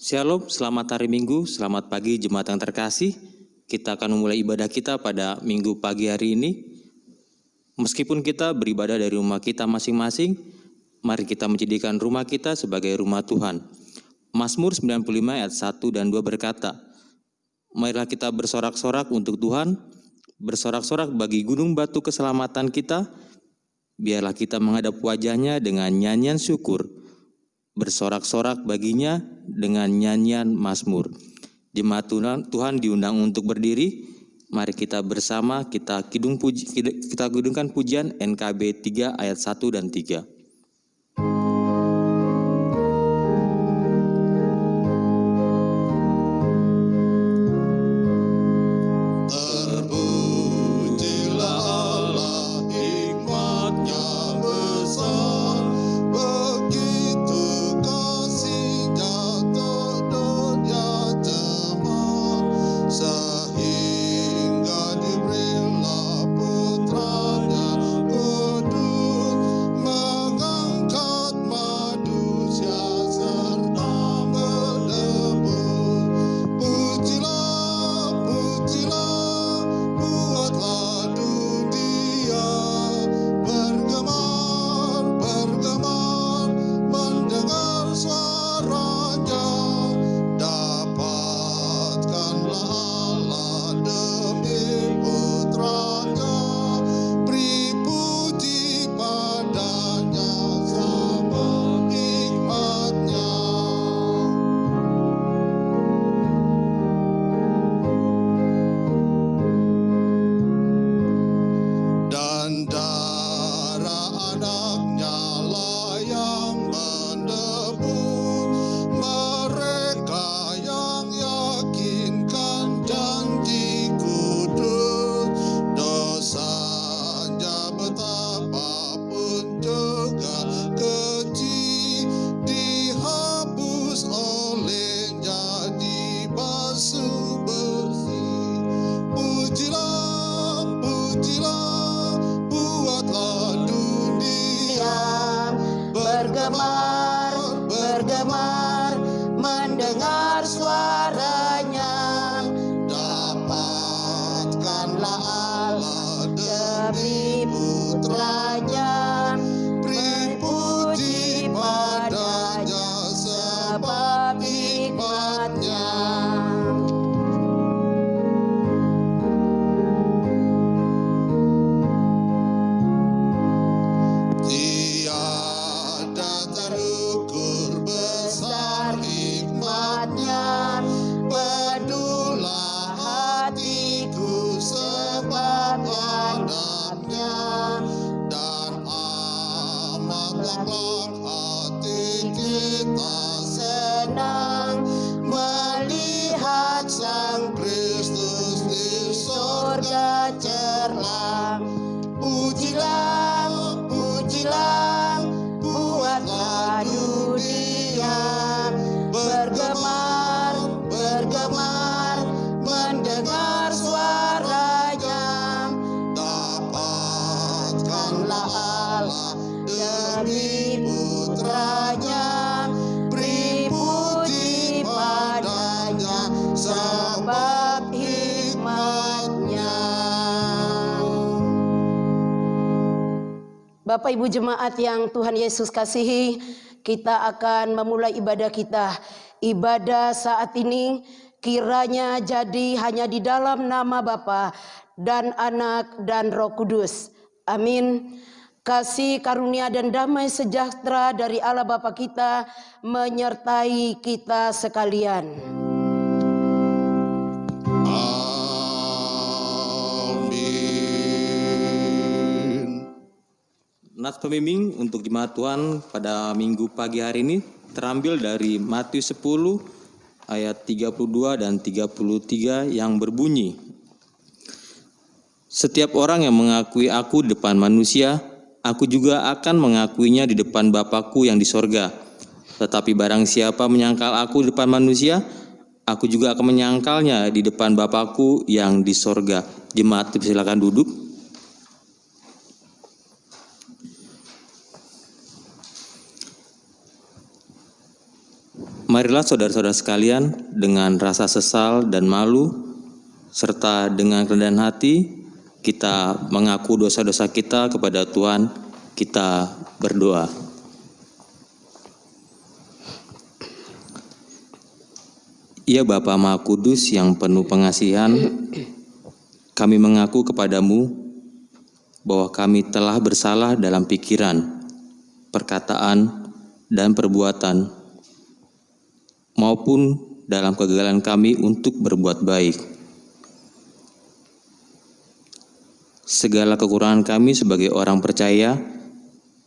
Shalom, selamat hari Minggu, selamat pagi jemaat yang terkasih. Kita akan memulai ibadah kita pada Minggu pagi hari ini. Meskipun kita beribadah dari rumah kita masing-masing, mari kita menjadikan rumah kita sebagai rumah Tuhan. Mazmur 95 ayat 1 dan 2 berkata, marilah kita bersorak-sorak untuk Tuhan, bersorak-sorak bagi gunung batu keselamatan kita, biarlah kita menghadap wajahnya dengan nyanyian syukur, bersorak-sorak baginya dengan nyanyian mazmur. Jemaat Tuhan diundang untuk berdiri. Mari kita bersama kita kidungkan pujian NKB 3 ayat 1 dan 3. Bapak Ibu jemaat yang Tuhan Yesus kasihi, kita akan memulai ibadah kita. Ibadah saat ini kiranya jadi hanya di dalam nama Bapa dan Anak dan Roh Kudus. Amin. Kasih karunia dan damai sejahtera dari Allah Bapa kita menyertai kita sekalian. Nats pembimbing untuk jemaat Tuhan pada Minggu pagi hari ini terambil dari Matius 10 ayat 32 dan 33 yang berbunyi, setiap orang yang mengakui aku di depan manusia, aku juga akan mengakuinya di depan Bapa-Ku yang di sorga. Tetapi barang siapa menyangkal aku di depan manusia, aku juga akan menyangkalnya di depan Bapa-Ku yang di sorga. Jemaat silakan duduk. Marilah saudara-saudara sekalian, dengan rasa sesal dan malu, serta dengan kerendahan hati, kita mengaku dosa-dosa kita kepada Tuhan. Kita berdoa. Ya Bapa Maha Kudus yang penuh pengasihan, kami mengaku kepadamu bahwa kami telah bersalah dalam pikiran, perkataan, dan perbuatan, maupun dalam kegagalan kami untuk berbuat baik. Segala kekurangan kami sebagai orang percaya,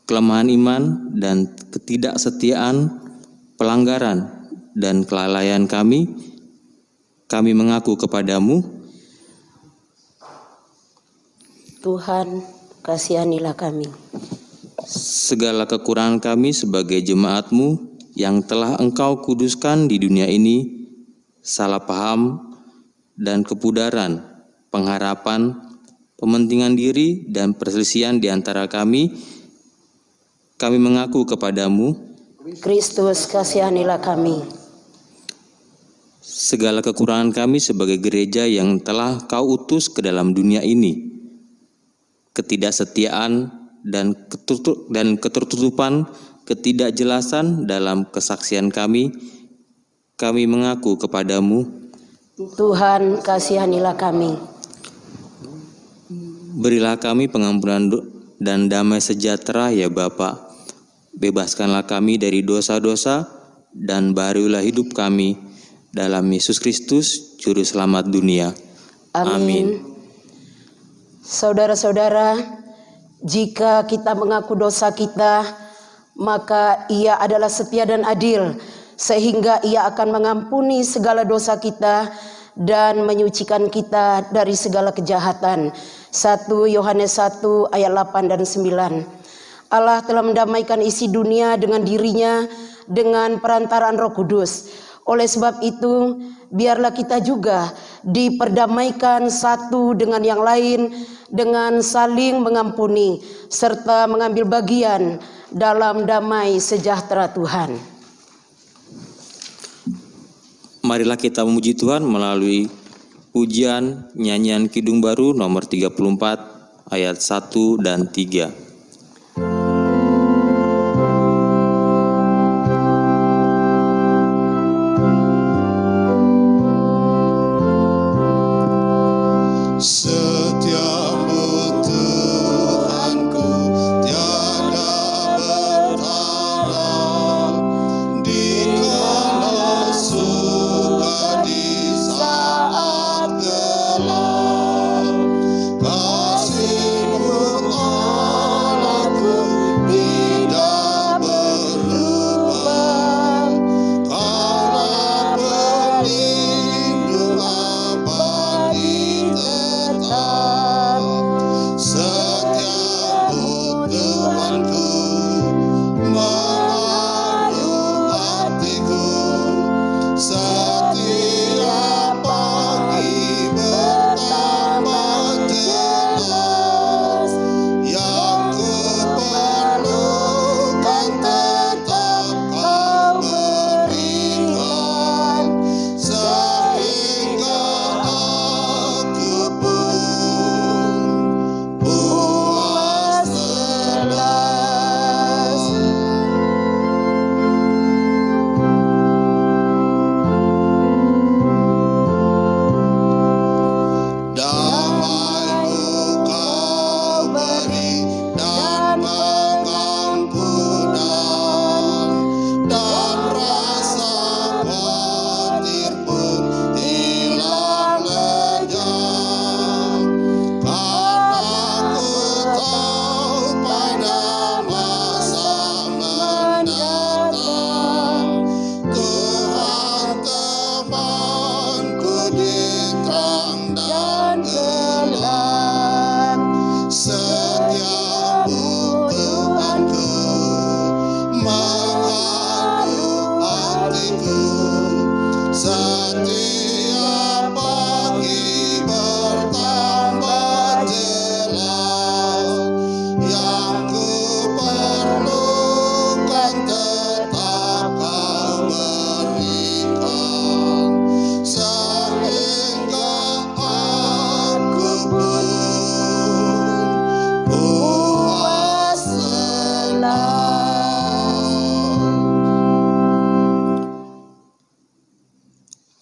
kelemahan iman dan ketidaksetiaan, pelanggaran, dan kelalaian kami mengaku kepadamu. Tuhan, kasihanilah kami. Segala kekurangan kami sebagai jemaat-Mu yang telah Engkau kuduskan di dunia ini, salah paham dan kepudaran, pengharapan, pementingan diri, dan perselisihan di antara kami mengaku kepadamu. Kristus, kasihanilah kami. Segala kekurangan kami sebagai gereja yang telah Kau utus ke dalam dunia ini, ketidaksetiaan dan ketertutupan, ketidakjelasan dalam kesaksian kami mengaku kepadamu. Tuhan, kasihanilah kami. Berilah kami pengampunan dan damai sejahtera ya Bapa. Bebaskanlah kami dari dosa-dosa dan baharulah hidup kami dalam Yesus Kristus, Juru Selamat dunia. Amin. Saudara-saudara, jika kita mengaku dosa kita, maka Ia adalah setia dan adil, sehingga Ia akan mengampuni segala dosa kita dan menyucikan kita dari segala kejahatan. 1 Yohanes 1 ayat 8 dan 9. Allah telah mendamaikan isi dunia dengan dirinya dengan perantaraan Roh Kudus. Oleh sebab itu, biarlah kita juga diperdamaikan satu dengan yang lain dengan saling mengampuni serta mengambil bagian dalam damai sejahtera Tuhan. Marilah kita memuji Tuhan melalui pujian nyanyian Kidung Baru nomor 34 ayat 1 dan 3. Setiamu Tuhanku tiada bertara, dikala suka di saat gelap, kasih-Mu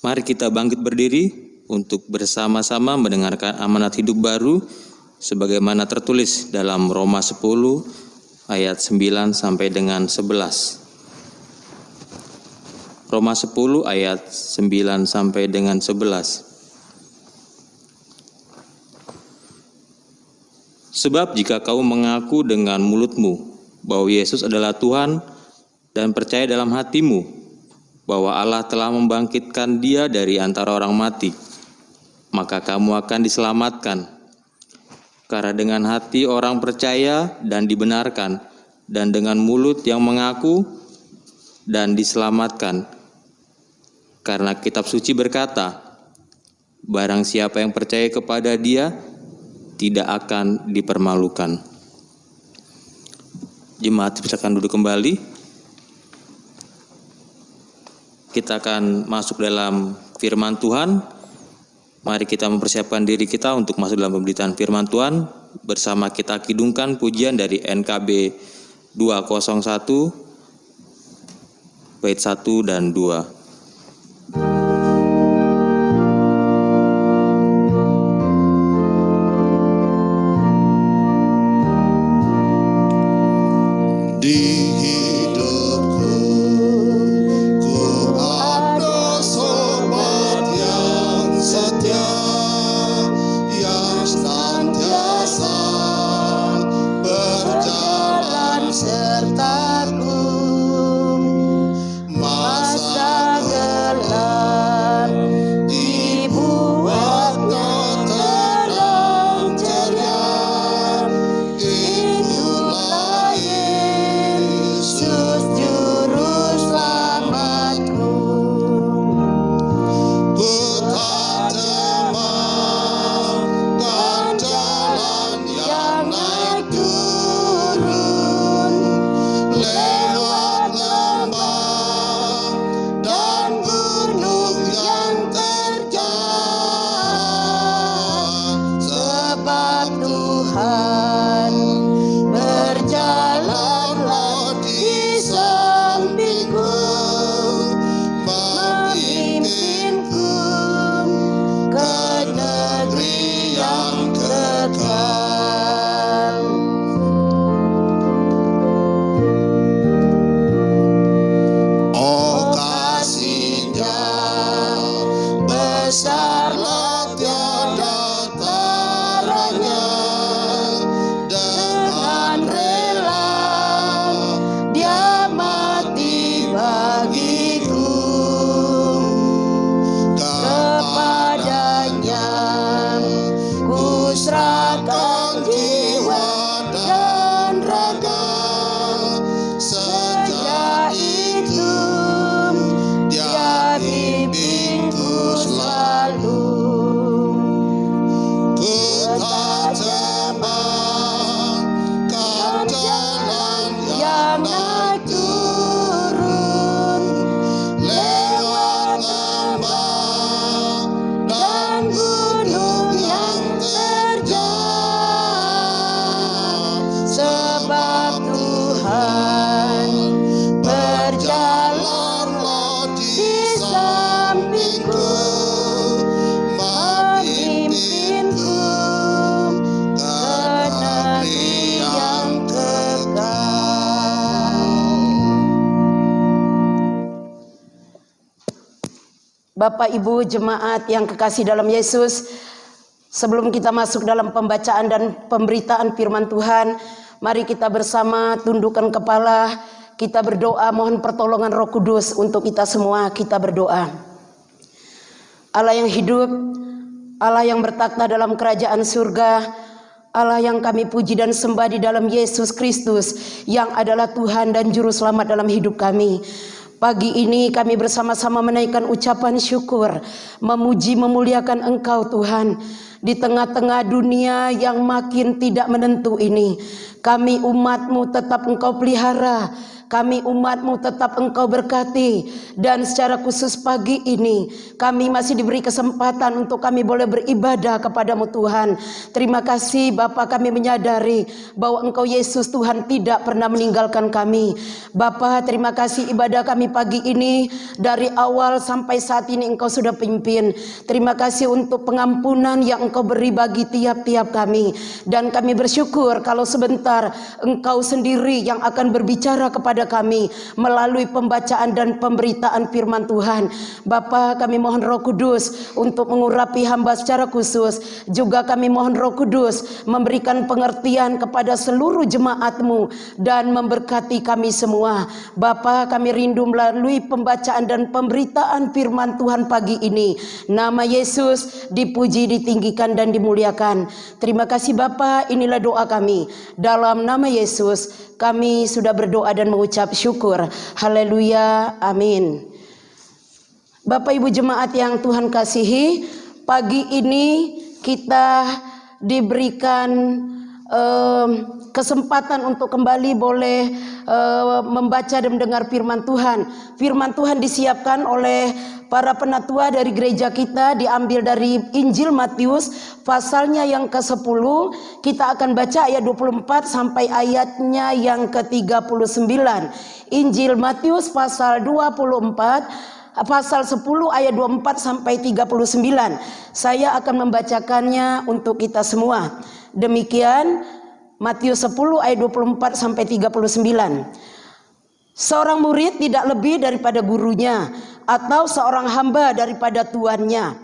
Mari kita bangkit berdiri untuk bersama-sama mendengarkan amanat hidup baru sebagaimana tertulis dalam Roma 10 ayat 9 sampai dengan 11. Roma 10 ayat 9 sampai dengan 11. Sebab jika kau mengaku dengan mulutmu bahwa Yesus adalah Tuhan dan percaya dalam hatimu bahwa Allah telah membangkitkan Dia dari antara orang mati, maka kamu akan diselamatkan. Karena dengan hati orang percaya dan dibenarkan, dan dengan mulut yang mengaku dan diselamatkan. Karena kitab suci berkata, barang siapa yang percaya kepada Dia tidak akan dipermalukan. Jemaat silakan duduk kembali. Kita akan masuk dalam firman Tuhan. Mari kita mempersiapkan diri kita untuk masuk dalam pemberitaan firman Tuhan. Bersama kita kidungkan pujian dari NKB 201 bait 1 dan 2. Di hidupku, ku ada sobat yang setia, yang senantiasa berjalan sertaku. Masa gelap dibuatnya terang ceria. Itulah Yesus juru selamatku. Ku tak temankan jalan yang naik turun, lewat lembah dan gunung yang terjal. Sebab Tuhan berjalanlah di sampingku, memimpinku ke negeri yang kekal. Oh kasih-Nya besarlah tiada taranya, dengan rela Dia mati bagiku. Kepadanya ku serahkan jiwa dan raga. Sejak itu Dia bimbingku selalu. Ku tak temankan jalan yang naik turun, lewat lembah dan gunung yang terjal. Sebab Tuhan berjalanlah di sampingku, memimpinku ke negeri yang kekal. Bapak Ibu jemaat yang kekasih dalam Yesus, sebelum kita masuk dalam pembacaan dan pemberitaan firman Tuhan, mari kita bersama tundukkan kepala, kita berdoa mohon pertolongan Roh Kudus untuk kita semua. Kita berdoa. Allah yang hidup, Allah yang bertakhta dalam kerajaan surga, Allah yang kami puji dan sembah di dalam Yesus Kristus yang adalah Tuhan dan Juru Selamat dalam hidup kami. Pagi ini kami bersama-sama menaikkan ucapan syukur, memuji memuliakan Engkau Tuhan. Di tengah-tengah dunia yang makin tidak menentu ini, Kami umat-Mu tetap Engkau pelihara, kami umat-Mu tetap Engkau berkati. Dan secara khusus pagi ini kami masih diberi kesempatan untuk kami boleh beribadah kepada-Mu Tuhan. Terima kasih Bapa, kami menyadari bahwa Engkau Yesus Tuhan tidak pernah meninggalkan kami. Bapa, terima kasih ibadah kami pagi ini dari awal sampai saat ini Engkau sudah pimpin. Terima kasih untuk pengampunan yang Engkau beri bagi tiap-tiap kami. Dan kami bersyukur kalau sebentar Engkau sendiri yang akan berbicara kepada kami melalui pembacaan dan pemberitaan firman Tuhan. Bapa, kami mohon Roh Kudus untuk mengurapi hamba secara khusus. Juga kami mohon Roh Kudus memberikan pengertian kepada seluruh jemaat-Mu dan memberkati kami semua. Bapa, kami rindu melalui pembacaan dan pemberitaan firman Tuhan pagi ini. Nama Yesus dipuji, ditinggikan dan dimuliakan. Terima kasih Bapa, inilah doa kami. Dalam nama Yesus kami sudah berdoa dan mengucap syukur. Haleluya, amin. Bapak Ibu jemaat yang Tuhan kasihi, pagi ini kita diberikan kesempatan untuk kembali boleh membaca dan mendengar firman Tuhan. Firman Tuhan disiapkan oleh para penatua dari gereja kita, diambil dari Injil Matius pasalnya yang ke-10. Kita akan baca ayat 24 sampai ayatnya yang ke-39. Injil Matius pasal 24 pasal 10 ayat 24 sampai 39. Saya akan membacakannya untuk kita semua. Demikian Matius 10 ayat 24 sampai 39. Seorang murid tidak lebih daripada gurunya, atau seorang hamba daripada tuannya.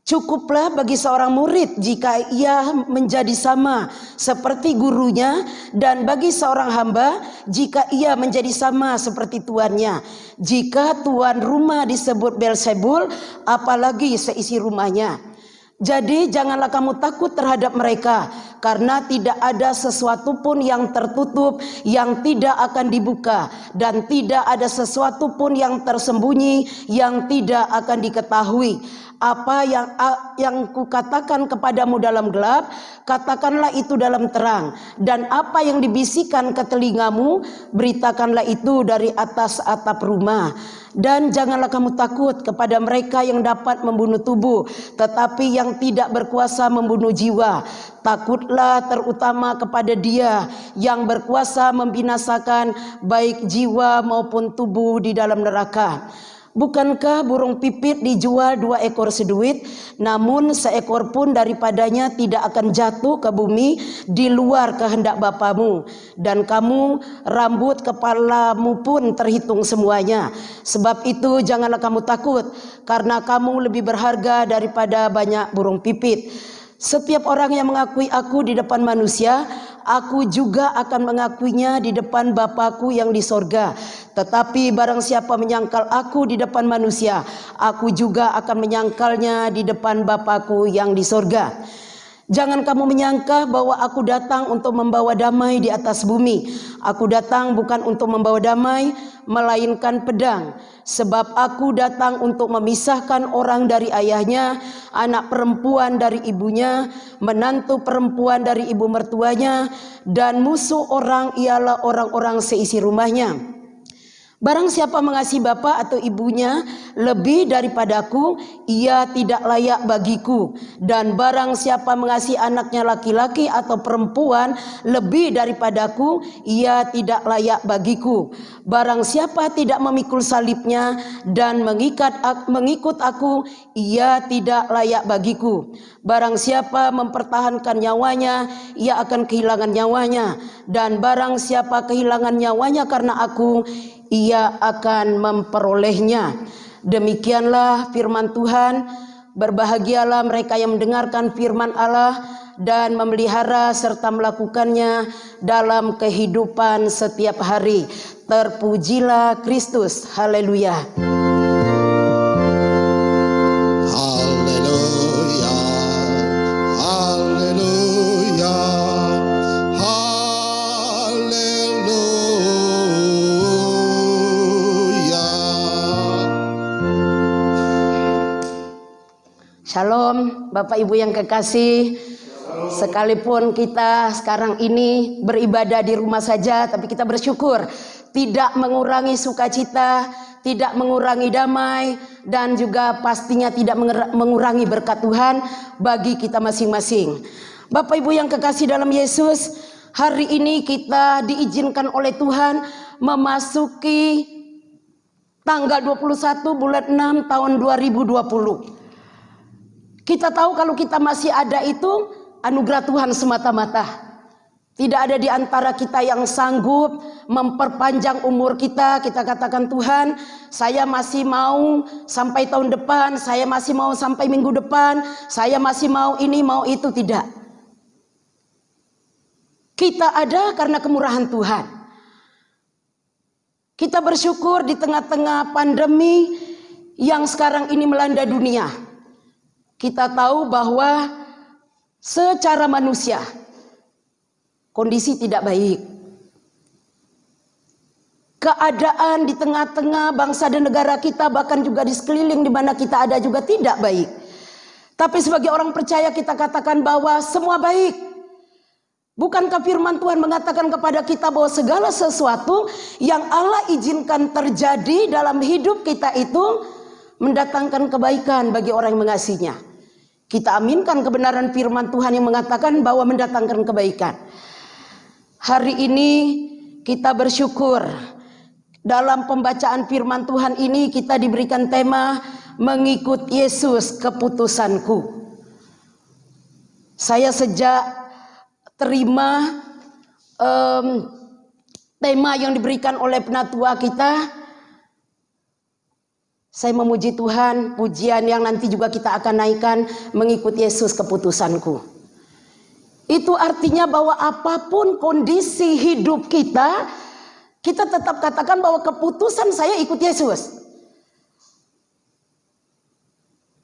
Cukuplah bagi seorang murid jika ia menjadi sama seperti gurunya, dan bagi seorang hamba jika ia menjadi sama seperti tuannya. Jika tuan rumah disebut Beelzebul, apalagi seisi rumahnya. Jadi janganlah kamu takut terhadap mereka, karena tidak ada sesuatu pun yang tertutup yang tidak akan dibuka, dan tidak ada sesuatu pun yang tersembunyi yang tidak akan diketahui. Apa yang kukatakan kepadamu dalam gelap, katakanlah itu dalam terang, dan apa yang dibisikkan ke telingamu, beritakanlah itu dari atas atap rumah. Dan janganlah kamu takut kepada mereka yang dapat membunuh tubuh, tetapi yang tidak berkuasa membunuh jiwa. Takutlah terutama kepada Dia yang berkuasa membinasakan baik jiwa maupun tubuh di dalam neraka. Bukankah burung pipit dijual 2 ekor seduit, namun seekor pun daripadanya tidak akan jatuh ke bumi di luar kehendak Bapamu? Dan kamu, rambut kepalamu pun terhitung semuanya. Sebab itu janganlah kamu takut, karena kamu lebih berharga daripada banyak burung pipit. Setiap orang yang mengakui aku di depan manusia, aku juga akan mengakuinya di depan Bapa-Ku yang di sorga. Tetapi barang siapa menyangkal aku di depan manusia, aku juga akan menyangkalnya di depan Bapa-Ku yang di sorga. Jangan kamu menyangka bahwa aku datang untuk membawa damai di atas bumi. Aku datang bukan untuk membawa damai, melainkan pedang. Sebab aku datang untuk memisahkan orang dari ayahnya, anak perempuan dari ibunya, menantu perempuan dari ibu mertuanya, dan musuh orang ialah orang-orang seisi rumahnya. Barang siapa mengasihi bapa atau ibunya lebih daripadaku, ia tidak layak bagiku. Dan barang siapa mengasihi anaknya laki-laki atau perempuan lebih daripadaku, ia tidak layak bagiku. Barang siapa tidak memikul salibnya dan mengikut aku, ia tidak layak bagiku. Barang siapa mempertahankan nyawanya, ia akan kehilangan nyawanya. Dan barang siapa kehilangan nyawanya karena aku, ia akan memperolehnya. Demikianlah firman Tuhan. Berbahagialah mereka yang mendengarkan firman Allah dan memelihara serta melakukannya dalam kehidupan setiap hari. Terpujilah Kristus. Haleluya. Haleluya, haleluya, haleluya. Shalom Bapak Ibu yang kekasih. Sekalipun kita sekarang ini beribadah di rumah saja, tapi kita bersyukur tidak mengurangi sukacita, tidak mengurangi damai, dan juga pastinya tidak mengurangi berkat Tuhan bagi kita masing-masing. Bapak Ibu yang kekasih dalam Yesus, hari ini kita diizinkan oleh Tuhan memasuki tanggal 21 bulan 6 tahun 2020. Kita tahu kalau kita masih ada itu anugerah Tuhan semata-mata. Tidak ada di antara kita yang sanggup memperpanjang umur kita. Kita katakan, Tuhan, saya masih mau sampai tahun depan, saya masih mau sampai minggu depan, saya masih mau ini, mau itu. Tidak. Kita ada karena kemurahan Tuhan. Kita bersyukur di tengah-tengah pandemi yang sekarang ini melanda dunia. Kita tahu bahwa secara manusia kondisi tidak baik. Keadaan di tengah-tengah bangsa dan negara kita, bahkan juga di sekeliling di mana kita ada juga tidak baik. Tapi sebagai orang percaya kita katakan bahwa semua baik. Bukankah firman Tuhan mengatakan kepada kita bahwa segala sesuatu yang Allah izinkan terjadi dalam hidup kita itu mendatangkan kebaikan bagi orang yang mengasihinya. Kita aminkan kebenaran firman Tuhan yang mengatakan bahwa mendatangkan kebaikan. Hari ini kita bersyukur dalam pembacaan firman Tuhan ini kita diberikan tema mengikut Yesus keputusanku. Saya sejak terima tema yang diberikan oleh penatua kita, saya memuji Tuhan, pujian yang nanti juga kita akan naikkan, mengikut Yesus keputusanku. Itu artinya bahwa apapun kondisi hidup kita, kita tetap katakan bahwa keputusan saya ikut Yesus.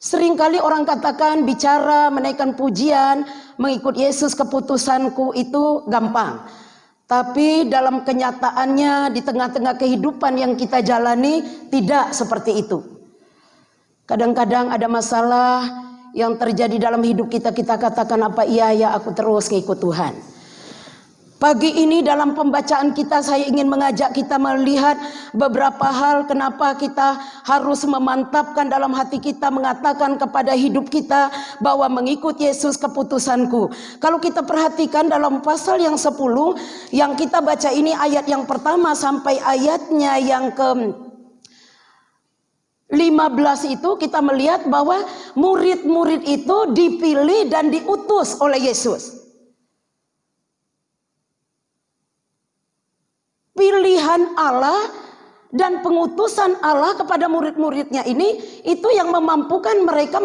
Seringkali orang katakan, bicara, menaikkan pujian, mengikut Yesus keputusanku itu gampang. Tapi dalam kenyataannya di tengah-tengah kehidupan yang kita jalani tidak seperti itu. Kadang-kadang ada masalah yang terjadi dalam hidup kita, kita katakan apa iya ya aku terus ngikut Tuhan. Pagi ini dalam pembacaan kita saya ingin mengajak kita melihat beberapa hal kenapa kita harus memantapkan dalam hati kita, mengatakan kepada hidup kita bahwa mengikut Yesus keputusanku. Kalau kita perhatikan dalam pasal yang 10 yang kita baca ini, ayat yang pertama sampai ayatnya yang ke 15 itu kita melihat bahwa murid-murid itu dipilih dan diutus oleh Yesus. Pilihan Allah dan pengutusan Allah kepada murid-muridnya ini itu yang memampukan mereka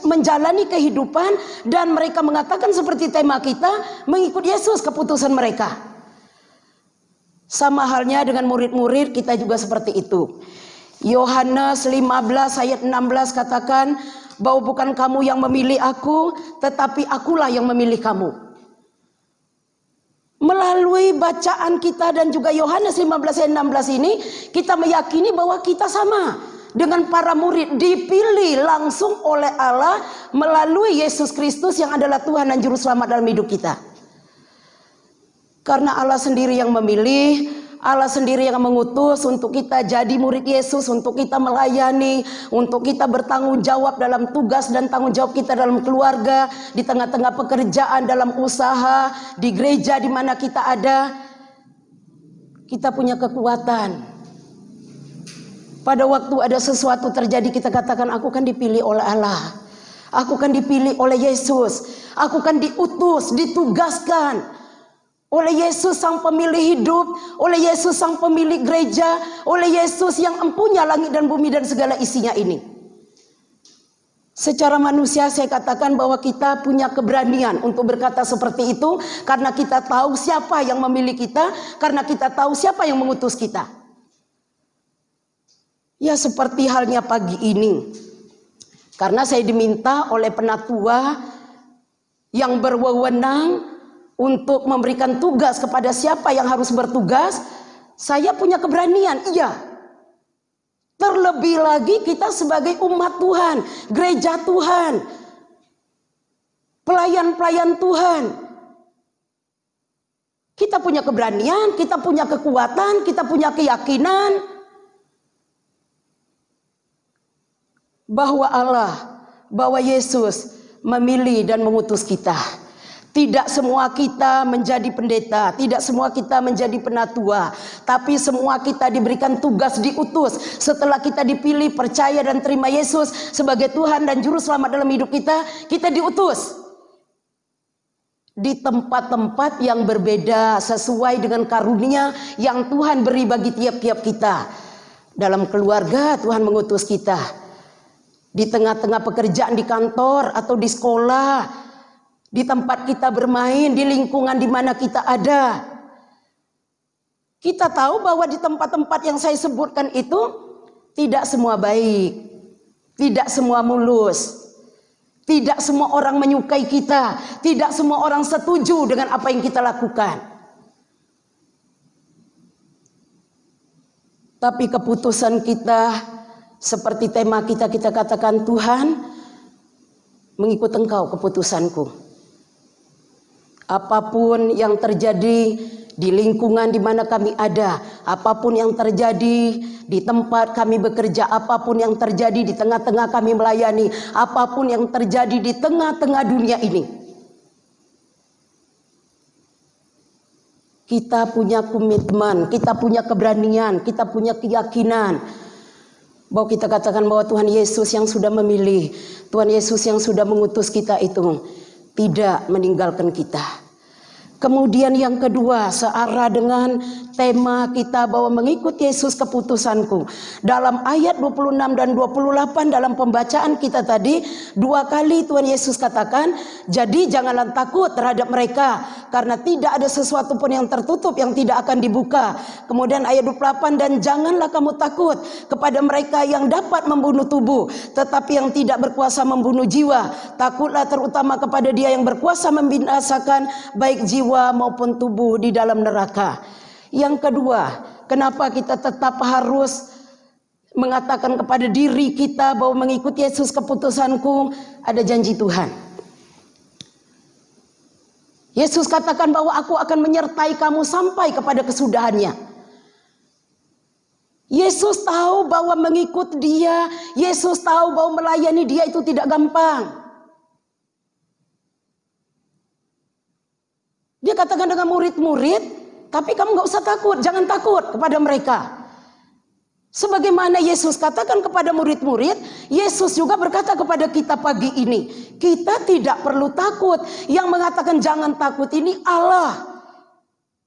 menjalani kehidupan, dan mereka mengatakan seperti tema kita, mengikut Yesus keputusan mereka. Sama halnya dengan murid-murid kita juga seperti itu. Yohanes 15 ayat 16 katakan bahwa bukan kamu yang memilih aku, tetapi akulah yang memilih kamu. Melalui bacaan kita dan juga Yohanes 15 ayat 16 ini, kita meyakini bahwa kita sama dengan para murid, dipilih langsung oleh Allah melalui Yesus Kristus yang adalah Tuhan dan Juru Selamat dalam hidup kita. Karena Allah sendiri yang memilih, Allah sendiri yang mengutus untuk kita jadi murid Yesus, untuk kita melayani, untuk kita bertanggung jawab dalam tugas dan tanggung jawab kita dalam keluarga, di tengah-tengah pekerjaan, dalam usaha, di gereja di mana kita ada. Kita punya kekuatan. Pada waktu ada sesuatu terjadi, kita katakan aku kan dipilih oleh Allah, aku kan dipilih oleh Yesus, aku kan diutus, ditugaskan oleh Yesus sang pemilik hidup, oleh Yesus sang pemilik gereja, oleh Yesus yang empunya langit dan bumi dan segala isinya ini. Secara manusia saya katakan bahwa kita punya keberanian untuk berkata seperti itu, karena kita tahu siapa yang memilih kita, karena kita tahu siapa yang mengutus kita. Ya seperti halnya pagi ini, karena saya diminta oleh penatua yang berwenang untuk memberikan tugas kepada siapa yang harus bertugas, saya punya keberanian, iya. Terlebih lagi kita sebagai umat Tuhan, gereja Tuhan. pelayan-pelayan Tuhan. Kita punya keberanian, kita punya kekuatan, kita punya keyakinan bahwa Allah, bahwa Yesus memilih dan mengutus kita. Tidak semua kita menjadi pendeta, tidak semua kita menjadi penatua, tapi semua kita diberikan tugas diutus. Setelah kita dipilih, percaya dan terima Yesus sebagai Tuhan dan Juru Selamat dalam hidup kita, kita diutus di tempat-tempat yang berbeda sesuai dengan karunia yang Tuhan beri bagi tiap-tiap kita. Dalam keluarga Tuhan mengutus kita, di tengah-tengah pekerjaan di kantor atau di sekolah, di tempat kita bermain, di lingkungan di mana kita ada. Kita tahu bahwa di tempat-tempat yang saya sebutkan itu tidak semua baik, tidak semua mulus, tidak semua orang menyukai kita, tidak semua orang setuju dengan apa yang kita lakukan. Tapi keputusan kita seperti tema kita katakan, Tuhan, mengikut Engkau keputusanku. Apapun yang terjadi di lingkungan di mana kami ada, apapun yang terjadi di tempat kami bekerja, apapun yang terjadi di tengah-tengah kami melayani, apapun yang terjadi di tengah-tengah dunia ini, kita punya komitmen, kita punya keberanian, kita punya keyakinan bahwa kita katakan bahwa Tuhan Yesus yang sudah memilih, Tuhan Yesus yang sudah mengutus kita itu tidak meninggalkan kita. Kemudian yang kedua, searah dengan tema kita bahwa mengikut Yesus keputusanku. Dalam ayat 26 dan 28 dalam pembacaan kita tadi, dua kali Tuhan Yesus katakan, jadi janganlah takut terhadap mereka, karena tidak ada sesuatu pun yang tertutup yang tidak akan dibuka. Kemudian ayat 28, dan janganlah kamu takut kepada mereka yang dapat membunuh tubuh, tetapi yang tidak berkuasa membunuh jiwa. Takutlah terutama kepada Dia yang berkuasa membinasakan baik jiwa maupun tubuh di dalam neraka. Yang kedua, kenapa kita tetap harus mengatakan kepada diri kita bahwa mengikut Yesus keputusanku? Ada janji Tuhan. Yesus katakan bahwa aku akan menyertai kamu sampai kepada kesudahannya. Yesus tahu bahwa mengikut Dia, Yesus tahu bahwa melayani Dia itu tidak gampang. Dia katakan dengan murid-murid, tapi kamu gak usah takut, jangan takut kepada mereka. Sebagaimana Yesus katakan kepada murid-murid, Yesus juga berkata kepada kita pagi ini, kita tidak perlu takut. Yang mengatakan jangan takut ini Allah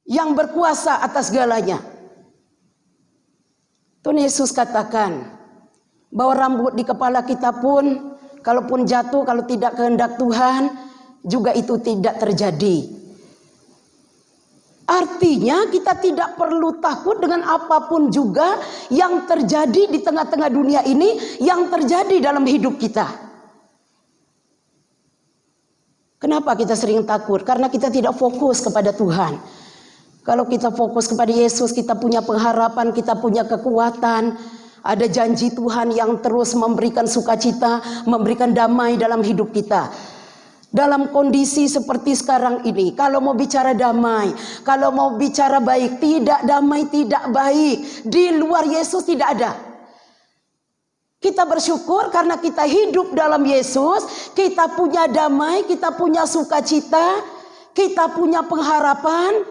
yang berkuasa atas segalanya. Tuhan Yesus katakan bahwa rambut di kepala kita pun, kalaupun jatuh, kalau tidak kehendak Tuhan, juga itu tidak terjadi. Artinya kita tidak perlu takut dengan apapun juga yang terjadi di tengah-tengah dunia ini, yang terjadi dalam hidup kita. Kenapa kita sering takut? Karena kita tidak fokus kepada Tuhan. Kalau kita fokus kepada Yesus, kita punya pengharapan, kita punya kekuatan. Ada janji Tuhan yang terus memberikan sukacita, memberikan damai dalam hidup kita. Dalam kondisi seperti sekarang ini, kalau mau bicara damai, kalau mau bicara baik, tidak damai, tidak baik. Di luar Yesus tidak ada. Kita bersyukur karena kita hidup dalam Yesus, kita punya damai, kita punya sukacita, kita punya pengharapan.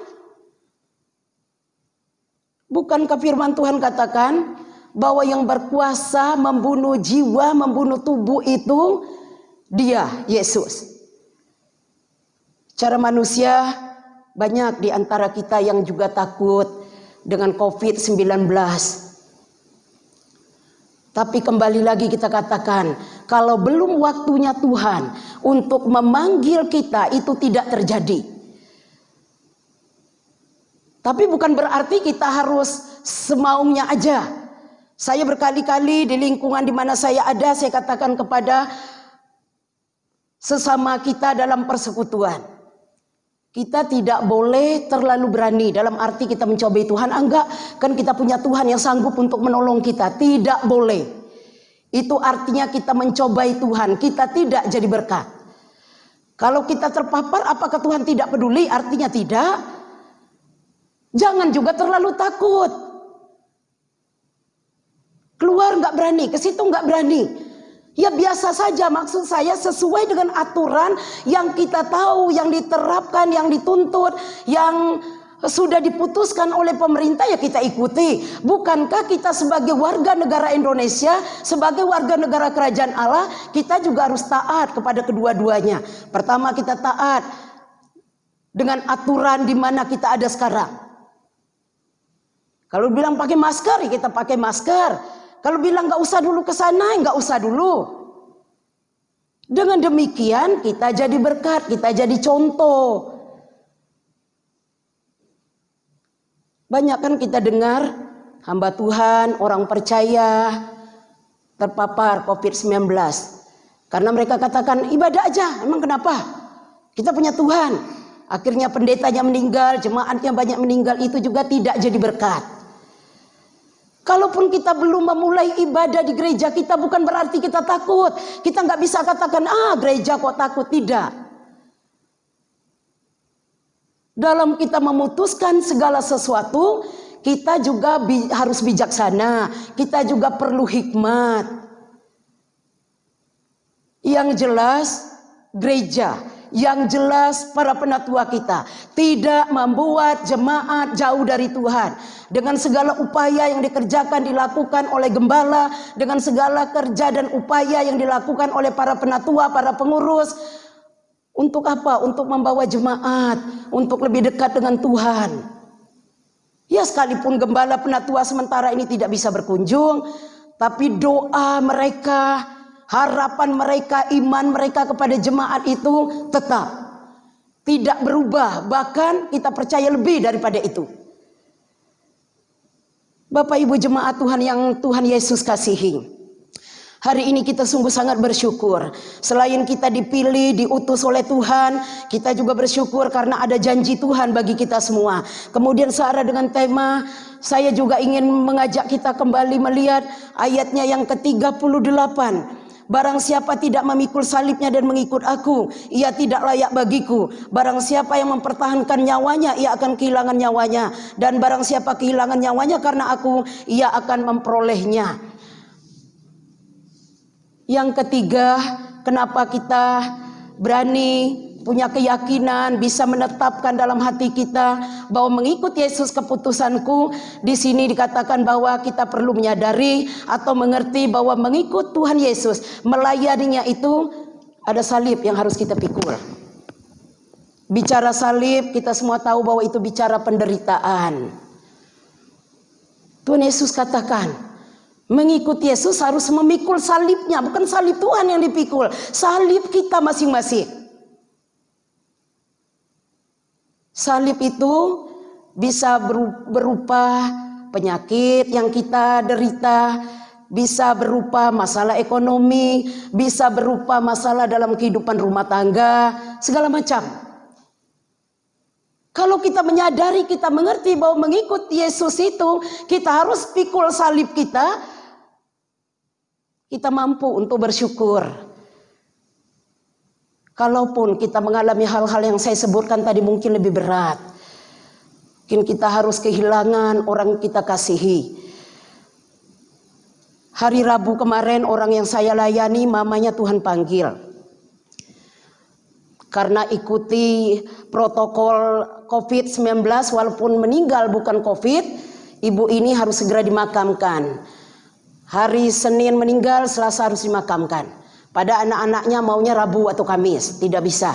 Bukankah firman Tuhan katakan bahwa yang berkuasa membunuh jiwa, membunuh tubuh itu Dia, Yesus. Cara manusia, banyak di antara kita yang juga takut dengan COVID-19. Tapi kembali lagi kita katakan, kalau belum waktunya Tuhan untuk memanggil kita, itu tidak terjadi. Tapi bukan berarti kita harus semaunya aja. Saya berkali-kali di lingkungan di mana saya ada, saya katakan kepada sesama kita dalam persekutuan, kita tidak boleh terlalu berani, dalam arti kita mencobai Tuhan. Enggak, kan kita punya Tuhan yang sanggup untuk menolong kita. Tidak boleh. Itu artinya kita mencobai Tuhan, kita tidak jadi berkat. Kalau kita terpapar, apakah Tuhan tidak peduli? Artinya tidak. Jangan juga terlalu takut. Keluar nggak berani, ke situ nggak berani. Ya biasa saja, maksud saya sesuai dengan aturan yang kita tahu, yang diterapkan, yang dituntut, yang sudah diputuskan oleh pemerintah, ya kita ikuti. Bukankah kita sebagai warga negara Indonesia, sebagai warga negara kerajaan Allah, kita juga harus taat kepada kedua-duanya. Pertama, kita taat dengan aturan di mana kita ada sekarang. Kalau bilang pakai masker, ya kita pakai masker. Kalau bilang nggak usah dulu ke sana, nggak usah dulu. Dengan demikian kita jadi berkat, kita jadi contoh. Banyak kan kita dengar hamba Tuhan, orang percaya terpapar COVID-19. Karena mereka katakan ibadah aja, emang kenapa? Kita punya Tuhan. Akhirnya pendetanya meninggal, jemaatnya banyak meninggal, itu juga tidak jadi berkat. Kalaupun kita belum memulai ibadah di gereja kita, bukan berarti kita takut. Kita nggak bisa katakan, gereja kok takut, tidak. Dalam kita memutuskan segala sesuatu, kita juga harus bijaksana. Kita juga perlu hikmat. Yang jelas gereja, yang jelas para penatua kita tidak membuat jemaat jauh dari Tuhan. Dengan segala upaya yang dikerjakan, dilakukan oleh gembala, dengan segala kerja dan upaya yang dilakukan oleh para penatua, para pengurus. Untuk apa? Untuk membawa jemaat, untuk lebih dekat dengan Tuhan. Ya sekalipun gembala penatua sementara ini tidak bisa berkunjung, tapi doa mereka, harapan mereka, iman mereka kepada jemaat itu tetap tidak berubah. Bahkan kita percaya lebih daripada itu. Bapak Ibu jemaat Tuhan yang Tuhan Yesus kasihi, hari ini kita sungguh sangat bersyukur. Selain kita dipilih, diutus oleh Tuhan, kita juga bersyukur karena ada janji Tuhan bagi kita semua. Kemudian searah dengan tema, saya juga ingin mengajak kita kembali melihat ayatnya yang ke-38. Barang siapa tidak memikul salibnya dan mengikut aku, ia tidak layak bagiku. Barang siapa yang mempertahankan nyawanya, ia akan kehilangan nyawanya. Dan barang siapa kehilangan nyawanya karena aku, ia akan memperolehnya. Yang ketiga, kenapa kita berani, punya keyakinan, bisa menetapkan dalam hati kita bahwa mengikut Yesus keputusanku. Di sini dikatakan bahwa kita perlu menyadari atau mengerti bahwa mengikut Tuhan Yesus, melayaninya itu ada salib yang harus kita pikul. Bicara salib, kita semua tahu bahwa itu bicara penderitaan. Tuhan Yesus katakan, mengikut Yesus harus memikul salibnya, bukan salib Tuhan yang dipikul, salib kita masing-masing. Salib itu bisa berupa penyakit yang kita derita, bisa berupa masalah ekonomi, bisa berupa masalah dalam kehidupan rumah tangga, segala macam. Kalau kita menyadari, kita mengerti bahwa mengikut Yesus itu kita harus pikul salib kita mampu untuk bersyukur. Kalaupun kita mengalami hal-hal yang saya sebutkan tadi mungkin lebih berat. Mungkin kita harus kehilangan orang kita kasihi. Hari Rabu kemarin orang yang saya layani mamanya Tuhan panggil. Karena ikuti protokol COVID-19 walaupun meninggal bukan COVID, ibu ini harus segera dimakamkan. Hari Senin meninggal, Selasa harus dimakamkan. Pada anak-anaknya maunya Rabu atau Kamis, tidak bisa.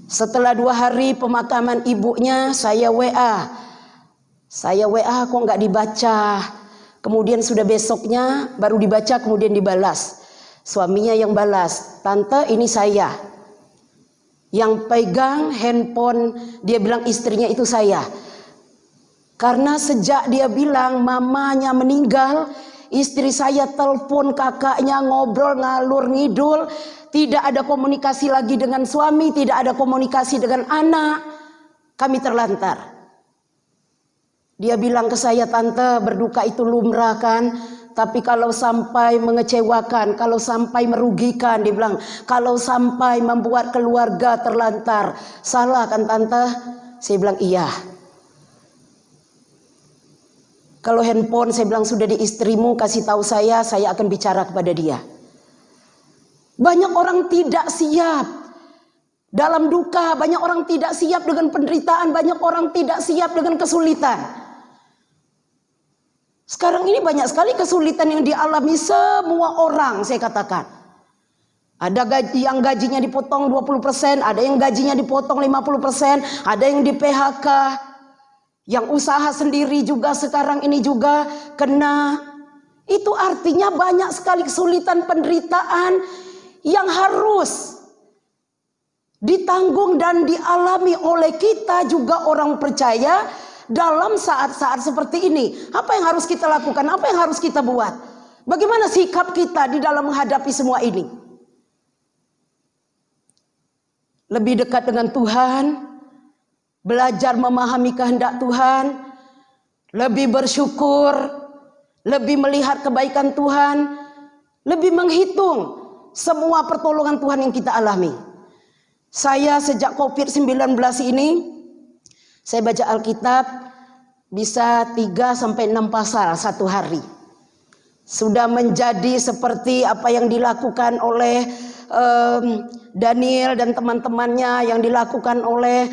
Setelah 2 hari pemakaman ibunya, saya WA kok nggak dibaca. Kemudian sudah besoknya baru dibaca, kemudian dibalas. Suaminya yang balas, tante ini saya. Yang pegang handphone, dia bilang istrinya itu saya. Karena sejak dia bilang mamanya meninggal, istri saya telepon kakaknya, ngobrol ngalur ngidul, tidak ada komunikasi lagi dengan suami, tidak ada komunikasi dengan anak. Kami terlantar. Dia bilang ke saya, tante berduka itu lumrah kan, Tapi kalau sampai mengecewakan, kalau sampai merugikan, dia bilang, kalau sampai membuat keluarga terlantar, salah kan tante? Saya bilang iya. Kalau handphone saya bilang sudah di istrimu, kasih tahu saya akan bicara kepada dia. Banyak orang tidak siap dalam duka, banyak orang tidak siap dengan penderitaan, banyak orang tidak siap dengan kesulitan. Sekarang ini banyak sekali kesulitan yang dialami semua orang, saya katakan. Ada yang gajinya dipotong 20%, ada yang gajinya dipotong 50%, ada yang di PHK. Yang usaha sendiri juga sekarang ini juga kena. Itu artinya banyak sekali kesulitan, penderitaan yang harus ditanggung dan dialami oleh kita juga orang percaya. Dalam saat-saat seperti ini, apa yang harus kita lakukan? Apa yang harus kita buat? Bagaimana sikap kita di dalam menghadapi semua ini? Lebih dekat dengan Tuhan, belajar memahami kehendak Tuhan, lebih bersyukur, lebih melihat kebaikan Tuhan, lebih menghitung semua pertolongan Tuhan yang kita alami. Saya sejak COVID-19 ini, saya baca Alkitab bisa 3-6 pasal satu hari. Sudah menjadi seperti apa yang dilakukan oleh Daniel dan teman-temannya, yang dilakukan oleh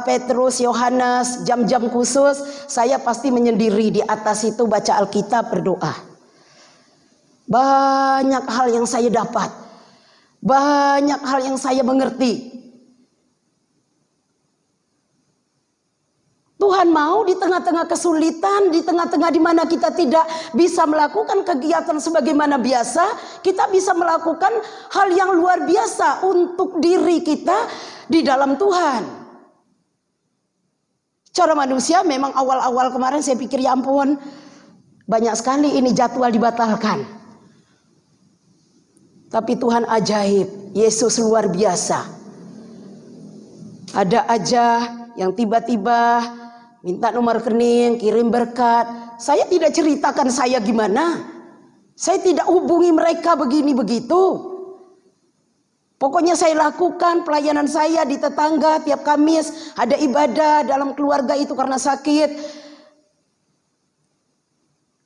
Petrus, Yohanes, jam-jam khusus. Saya pasti menyendiri di atas itu baca Alkitab, berdoa. Banyak hal yang saya dapat, banyak hal yang saya mengerti. Tuhan mau di tengah-tengah kesulitan, di tengah-tengah di mana kita tidak bisa melakukan kegiatan sebagaimana biasa, kita bisa melakukan hal yang luar biasa untuk diri kita di dalam Tuhan. Cara manusia memang awal-awal kemarin saya pikir ya ampun, banyak sekali ini jadwal dibatalkan. Tapi Tuhan ajaib, Yesus luar biasa. Ada aja yang tiba-tiba minta nomor rekening, kirim berkat. Saya tidak ceritakan saya gimana. Saya tidak hubungi mereka begini begitu. Pokoknya saya lakukan pelayanan saya di tetangga tiap Kamis. Ada ibadah dalam keluarga itu karena sakit.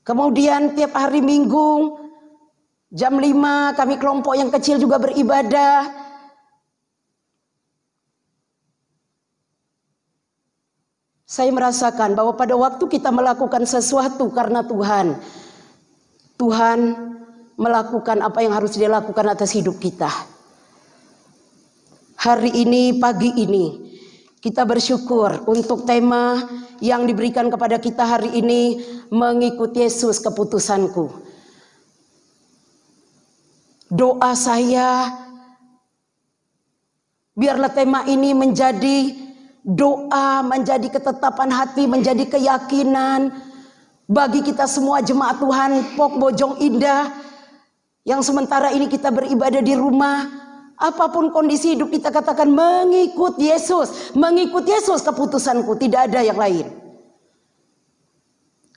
Kemudian tiap hari Minggu jam 5 kami kelompok yang kecil juga beribadah. Saya merasakan bahwa pada waktu kita melakukan sesuatu karena Tuhan, Tuhan melakukan apa yang harus dia lakukan atas hidup kita. Hari ini, pagi ini, kita bersyukur untuk tema yang diberikan kepada kita hari ini, mengikut Yesus keputusanku. Doa saya, biarlah tema ini menjadi doa, menjadi ketetapan hati, menjadi keyakinan bagi kita semua jemaat Tuhan Pok Bojong Indah yang sementara ini kita beribadah di rumah. Apapun kondisi hidup kita, katakan mengikut Yesus, mengikut Yesus keputusanku, tidak ada yang lain.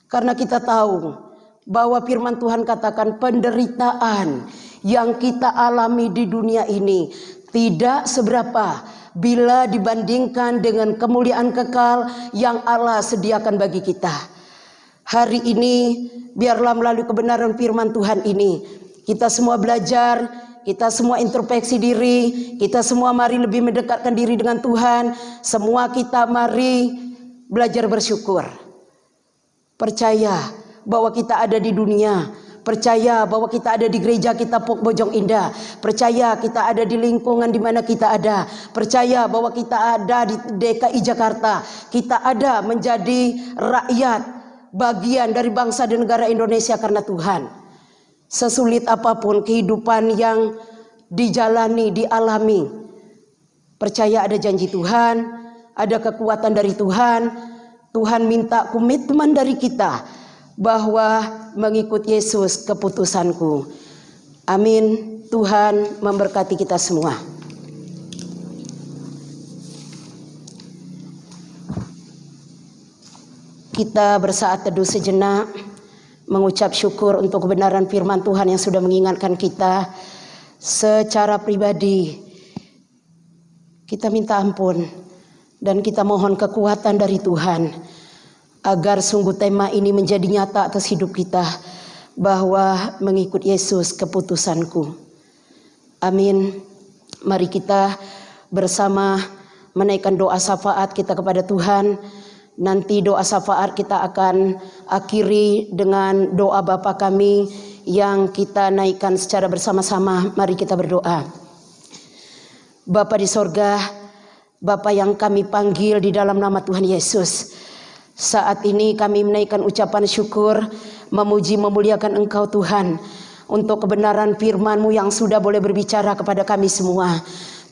Karena kita tahu bahwa firman Tuhan katakan penderitaan yang kita alami di dunia ini tidak seberapa bila dibandingkan dengan kemuliaan kekal yang Allah sediakan bagi kita. Hari ini biarlah melalui kebenaran firman Tuhan ini kita semua belajar, kita semua introspeksi diri, kita semua mari lebih mendekatkan diri dengan Tuhan. Semua kita mari belajar bersyukur. Percaya bahwa kita ada di dunia, percaya bahwa kita ada di gereja kita Pok Bojong Indah, percaya kita ada di lingkungan di mana kita ada, percaya bahwa kita ada di DKI Jakarta, kita ada menjadi rakyat bagian dari bangsa dan negara Indonesia karena Tuhan. Sesulit apapun kehidupan yang dijalani, dialami, percaya ada janji Tuhan, ada kekuatan dari Tuhan. Tuhan minta komitmen dari kita bahwa mengikut Yesus keputusanku. Amin. Tuhan memberkati kita semua. Kita bersaat teduh sejenak. mengucap syukur untuk kebenaran firman Tuhan yang sudah mengingatkan kita secara pribadi. Kita minta ampun dan kita mohon kekuatan dari Tuhan agar sungguh tema ini menjadi nyata atas hidup kita, bahwa mengikut Yesus keputusanku. Amin. Mari kita bersama menaikkan doa syafaat kita kepada Tuhan. Nanti doa syafaat kita akan akhiri dengan doa Bapa kami yang kita naikkan secara bersama-sama. Mari kita berdoa. Bapa di sorga, Bapa yang kami panggil di dalam nama Tuhan Yesus, saat ini kami menaikkan ucapan syukur, memuji memuliakan Engkau Tuhan, untuk kebenaran firman-Mu yang sudah boleh berbicara kepada kami semua.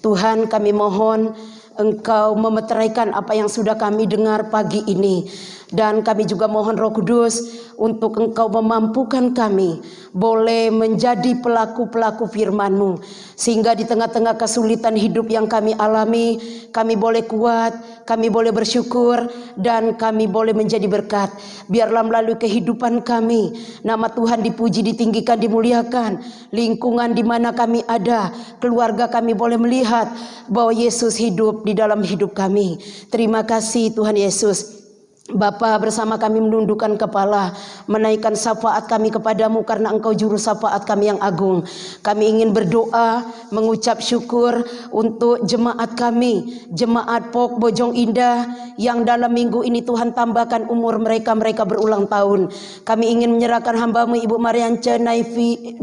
Tuhan, kami mohon Engkau memeteraikan apa yang sudah kami dengar pagi ini. Dan kami juga mohon Roh Kudus untuk Engkau memampukan kami boleh menjadi pelaku-pelaku firman-Mu, sehingga di tengah-tengah kesulitan hidup yang kami alami, kami boleh kuat, kami boleh bersyukur, dan kami boleh menjadi berkat. Biarlah melalui kehidupan kami, nama Tuhan dipuji, ditinggikan, dimuliakan. Lingkungan di mana kami ada, keluarga kami boleh melihat bahwa Yesus hidup di dalam hidup kami. Terima kasih Tuhan Yesus. Bapa, bersama kami menundukkan kepala, menaikkan syafaat kami kepadamu karena Engkau juru syafaat kami yang agung. Kami ingin berdoa, mengucap syukur untuk jemaat kami, jemaat POK Bojong Indah, yang dalam minggu ini Tuhan tambahkan umur mereka berulang tahun. Kami ingin menyerahkan hamba-Mu Ibu Mariance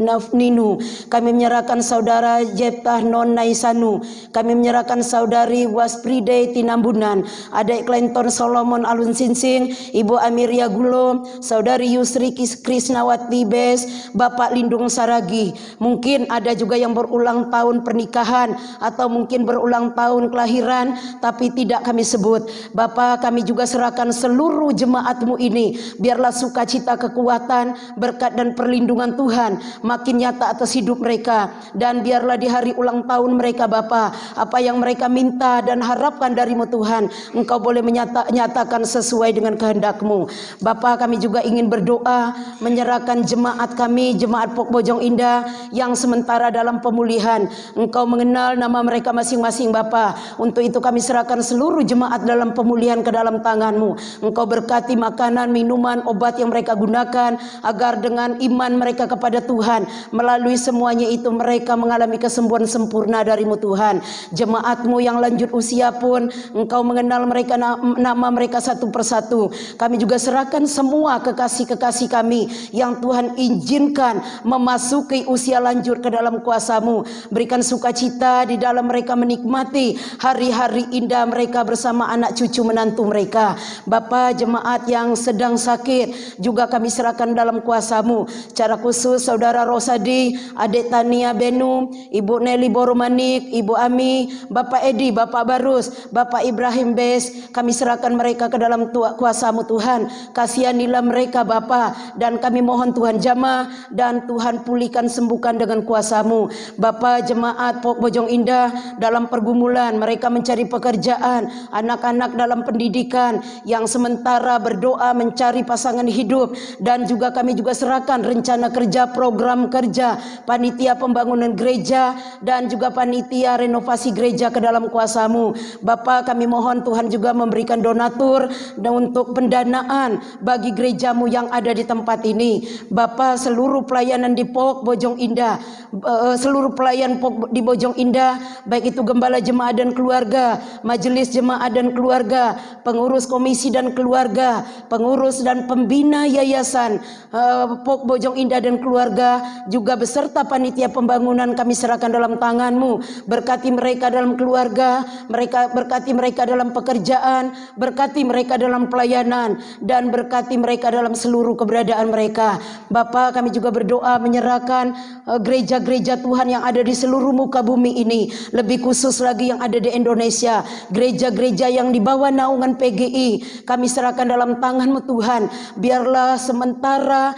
Nafninu, kami menyerahkan saudara Jeptah Non Naisanu, kami menyerahkan saudari Waspride Tinambunan, adik Clinton Solomon Alun Ibu Amiria Gulo, saudari Yusri Krisnawati Bes, Bapak Lindung Saragi. Mungkin ada juga yang berulang tahun pernikahan atau mungkin berulang tahun kelahiran, tapi tidak kami sebut. Bapak, kami juga serahkan seluruh jemaat-Mu ini, biarlah sukacita, kekuatan, berkat dan perlindungan Tuhan makin nyata atas hidup mereka. Dan biarlah di hari ulang tahun mereka Bapak, apa yang mereka minta dan harapkan dari-Mu Tuhan, Engkau boleh nyatakan sesuai dengan kehendak-Mu. Bapa, kami juga ingin berdoa menyerahkan jemaat kami, jemaat POK Bojong Indah yang sementara dalam pemulihan. Engkau mengenal nama mereka masing-masing Bapa. Untuk itu kami serahkan seluruh jemaat dalam pemulihan ke dalam tangan-Mu. Engkau berkati makanan, minuman, obat yang mereka gunakan, agar dengan iman mereka kepada Tuhan, melalui semuanya itu mereka mengalami kesembuhan sempurna dari-Mu Tuhan. Jemaat-Mu yang lanjut usia pun Engkau mengenal mereka, nama mereka satu persatu. Kami juga serahkan semua kekasih-kekasih kami yang Tuhan izinkan memasuki usia lanjut ke dalam kuasa-Mu. Berikan sukacita di dalam mereka menikmati hari-hari indah mereka bersama anak cucu menantu mereka. Bapa, jemaat yang sedang sakit juga kami serahkan dalam kuasa-Mu. Secara khusus saudara Rosadi, adik Tania Benu, Ibu Nelly Boromanik, Ibu Ami, Bapak Edi, Bapak Barus, Bapak Ibrahim Bes, kami serahkan mereka ke dalam kuasa-Mu Tuhan. Kasihanilah mereka Bapa, dan kami mohon Tuhan jamah dan Tuhan pulihkan, sembuhkan dengan kuasa-Mu. Bapa, jemaat POK Bojong Indah dalam pergumulan, mereka mencari pekerjaan, anak-anak dalam pendidikan yang sementara berdoa mencari pasangan hidup, dan juga kami juga serahkan rencana kerja, program kerja, panitia pembangunan gereja dan juga panitia renovasi gereja ke dalam kuasa-Mu. Bapa, kami mohon Tuhan juga memberikan donatur dan untuk pendanaan bagi gereja-Mu yang ada di tempat ini. Bapa, seluruh pelayanan di POK Bojong Indah, seluruh pelayan POK di Bojong Indah, baik itu gembala jemaat dan keluarga, majelis jemaat dan keluarga, pengurus komisi dan keluarga, pengurus dan pembina yayasan POK Bojong Indah dan keluarga, juga beserta panitia pembangunan kami serahkan dalam tangan-Mu. Berkati mereka dalam keluarga, berkati mereka dalam pekerjaan, berkati mereka dalam pelayanan, dan berkati mereka dalam seluruh keberadaan mereka. Bapa, kami juga berdoa menyerahkan gereja-gereja Tuhan yang ada di seluruh muka bumi ini, lebih khusus lagi yang ada di Indonesia, gereja-gereja yang di bawah naungan PGI, kami serahkan dalam tangan-Mu Tuhan. Biarlah sementara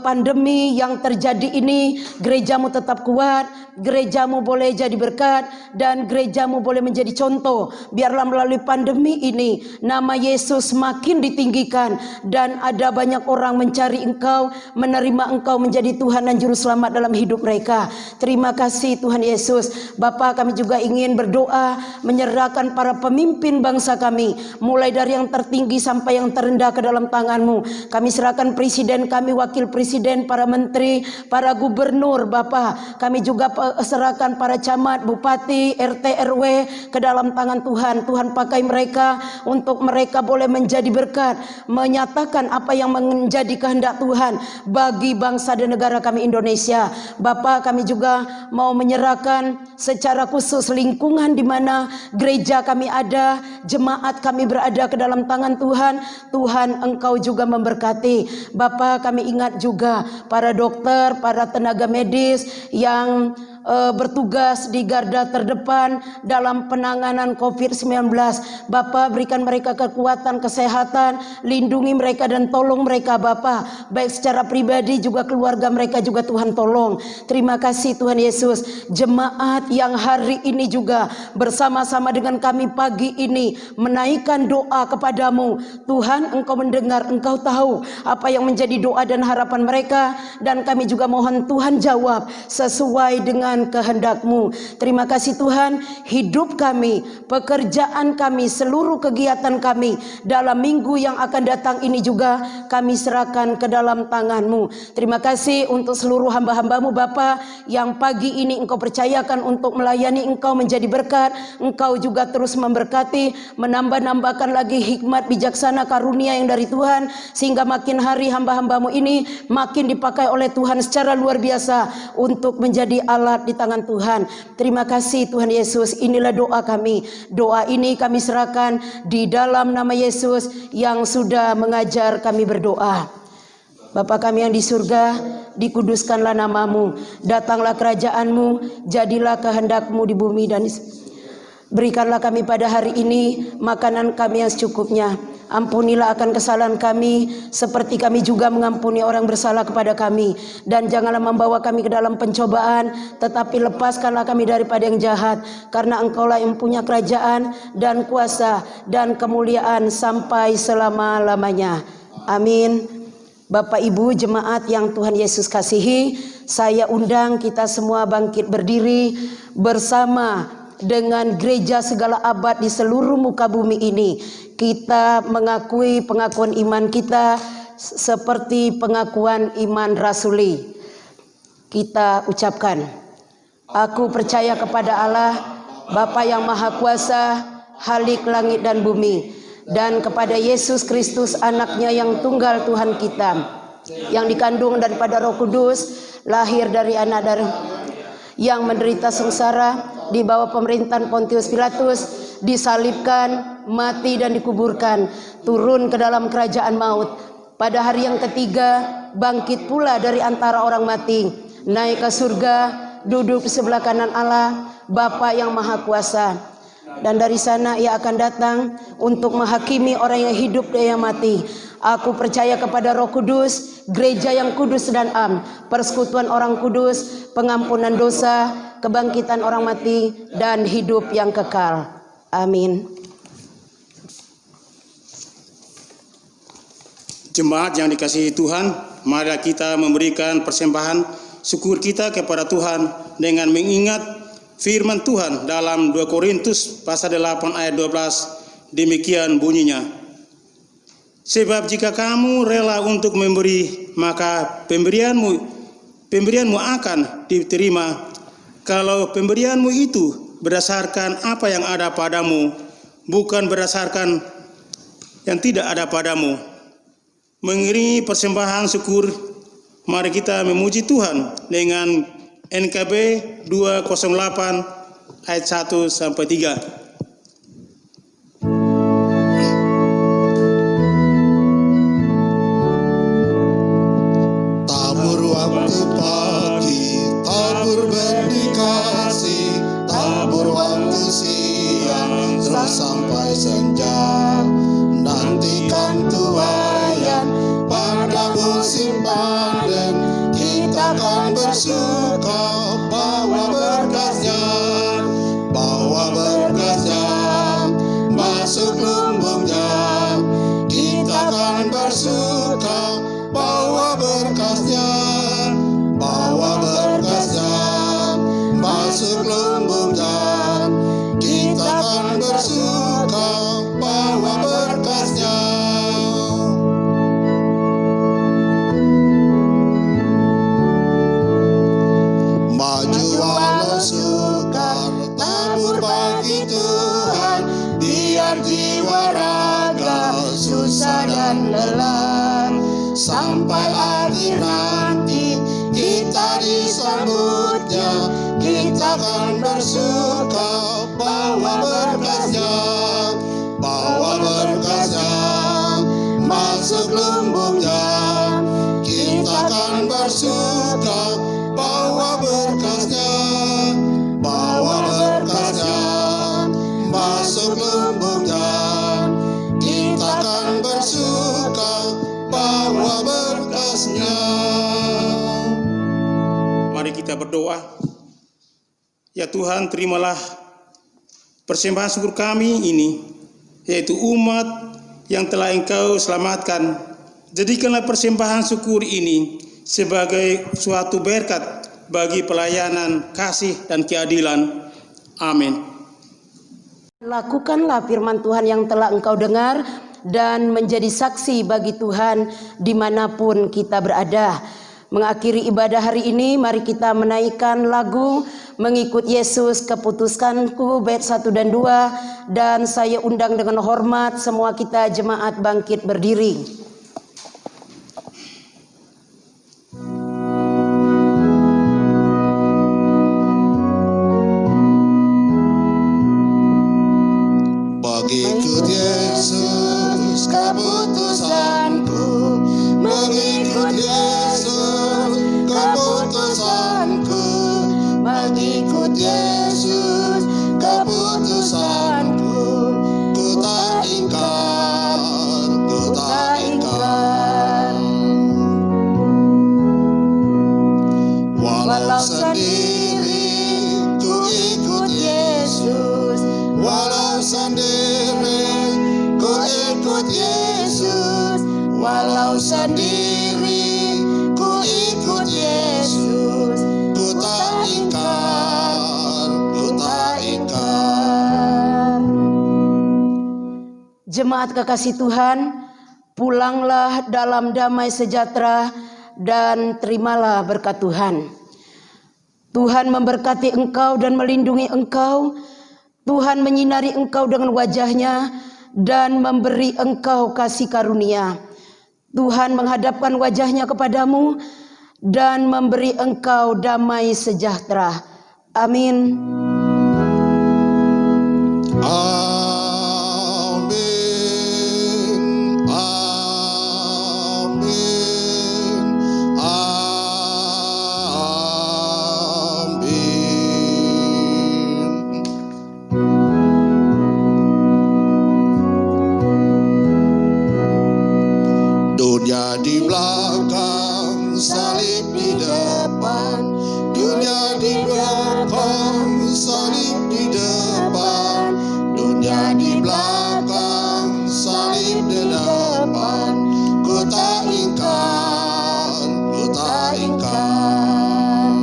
pandemi yang terjadi ini, gereja-Mu tetap kuat, gereja-Mu boleh jadi berkat, dan gereja-Mu boleh menjadi contoh. Biarlah melalui pandemi ini nama Yesus Yesus makin ditinggikan dan ada banyak orang mencari Engkau, menerima Engkau menjadi Tuhan dan Juru Selamat dalam hidup mereka. Terima kasih Tuhan Yesus. Bapa, kami juga ingin berdoa menyerahkan para pemimpin bangsa kami, mulai dari yang tertinggi sampai yang terendah ke dalam tangan-Mu. Kami serahkan presiden kami, wakil presiden, para menteri, para gubernur. Bapa, kami juga serahkan para camat, bupati, RT, RW ke dalam tangan Tuhan. Tuhan, pakai mereka untuk mereka boleh menjadi berkat, menyatakan apa yang menjadi kehendak Tuhan bagi bangsa dan negara kami Indonesia. Bapa, kami juga mau menyerahkan secara khusus lingkungan di mana gereja kami ada, jemaat kami berada ke dalam tangan Tuhan. Tuhan, Engkau juga memberkati. Bapa, kami ingat juga para dokter, para tenaga medis yang bertugas di garda terdepan dalam penanganan COVID-19. Bapa, berikan mereka kekuatan, kesehatan, lindungi mereka dan tolong mereka Bapa, baik secara pribadi juga keluarga mereka juga Tuhan tolong. Terima kasih Tuhan Yesus. Jemaat yang hari ini juga bersama-sama dengan kami pagi ini menaikkan doa kepadamu. Tuhan, Engkau mendengar, Engkau tahu apa yang menjadi doa dan harapan mereka, dan kami juga mohon Tuhan jawab sesuai dengan kehendak-Mu. Terima kasih Tuhan, hidup kami, pekerjaan kami, seluruh kegiatan kami dalam minggu yang akan datang ini juga kami serahkan ke dalam tangan-Mu. Terima kasih untuk seluruh hamba-hamba-Mu Bapa yang pagi ini Engkau percayakan untuk melayani Engkau menjadi berkat. Engkau juga terus memberkati, menambah-nambahkan lagi hikmat, bijaksana, karunia yang dari Tuhan, sehingga makin hari hamba-hamba-Mu ini makin dipakai oleh Tuhan secara luar biasa untuk menjadi alat di tangan Tuhan. Terima kasih Tuhan Yesus. Inilah doa kami. Doa ini kami serahkan di dalam nama Yesus yang sudah mengajar kami berdoa. Bapa kami yang di surga, dikuduskanlah nama-Mu, datanglah kerajaan-Mu, jadilah kehendak-Mu di bumi dan berikanlah kami pada hari ini makanan kami yang secukupnya. Ampunilah akan kesalahan kami seperti kami juga mengampuni orang bersalah kepada kami. Dan janganlah membawa kami ke dalam pencobaan, tetapi lepaskanlah kami daripada yang jahat. Karena Engkaulah yang punya kerajaan dan kuasa dan kemuliaan sampai selama-lamanya. Amin. Bapak Ibu jemaat yang Tuhan Yesus kasihi, saya undang kita semua bangkit berdiri bersama dengan gereja segala abad di seluruh muka bumi ini. Kita mengakui pengakuan iman kita seperti pengakuan iman rasuli. Kita ucapkan, aku percaya kepada Allah, Bapa yang Maha Kuasa, Khalik langit dan bumi, dan kepada Yesus Kristus anaknya yang tunggal Tuhan kita, yang dikandung daripada Roh Kudus, lahir dari anak dari yang menderita sengsara di bawah pemerintahan Pontius Pilatus, disalibkan, mati dan dikuburkan, turun ke dalam kerajaan maut. Pada hari yang ketiga bangkit pula dari antara orang mati, naik ke surga, duduk di sebelah kanan Allah, Bapa yang Maha Kuasa. Dan dari sana Ia akan datang untuk menghakimi orang yang hidup dan yang mati. Aku percaya kepada Roh Kudus, gereja yang kudus dan am, persekutuan orang kudus, pengampunan dosa, kebangkitan orang mati, dan hidup yang kekal. Amin. Jemaat yang dikasihi Tuhan, mari kita memberikan persembahan syukur kita kepada Tuhan dengan mengingat firman Tuhan dalam 2 Korintus pasal 8 ayat 12. Demikian bunyinya, sebab jika kamu rela untuk memberi, maka pemberianmu akan diterima. Kalau pemberianmu itu berdasarkan apa yang ada padamu, bukan berdasarkan yang tidak ada padamu. Mengiringi persembahan syukur, mari kita memuji Tuhan dengan NKB 208 ayat 1-3. Sampai senja, nantikan tuaian pada musim panen, kita akan bersuka bawa berkatnya dan lelah. Sampai akhir nanti kita disambutnya, kita akan bersuka bawa berkasnya, bawa berkasnya masuk lumbungnya. Kita akan bersuka bawa berkasnya, bawa berkasnya masuk lumbungnya. Kita akan bersuka bawa berkasnya. Mari kita berdoa. Ya Tuhan, terimalah persembahan syukur kami ini, yaitu umat yang telah Engkau selamatkan. Jadikanlah persembahan syukur ini sebagai suatu berkat bagi pelayanan kasih dan keadilan. Amin. Lakukanlah firman Tuhan yang telah engkau dengar dan menjadi saksi bagi Tuhan dimanapun kita berada. Mengakhiri ibadah hari ini, mari kita menaikkan lagu Mengikut Yesus Keputuskanku bait 1 dan 2, dan saya undang dengan hormat semua kita jemaat bangkit berdiri. Mengikut Yesus keputusanku, mengikut Yesus keputusanku, mengikut Yesus keputusanku. Ku tak ingkar, ku tak ingkar. Walau sendiri ku ikut Yesus, walau sendiri ku ikut Yesus, walau sendiri ku ikut Yesus. Ku tak ingkar, ku tak ingkar. Jemaat kekasih Tuhan, pulanglah dalam damai sejahtera dan terimalah berkat Tuhan. Tuhan memberkati engkau dan melindungi engkau. Tuhan menyinari engkau dengan wajahnya dan memberi engkau kasih karunia. Tuhan menghadapkan wajahnya kepadamu dan memberi engkau damai sejahtera. Amin. Amin, amin, amin. Dunia di belakang, salib di depan. Dunia di belakang, salib di depan. Dunia di belakang, salib di depan. Ku tak ingkar, ku tak ingkar.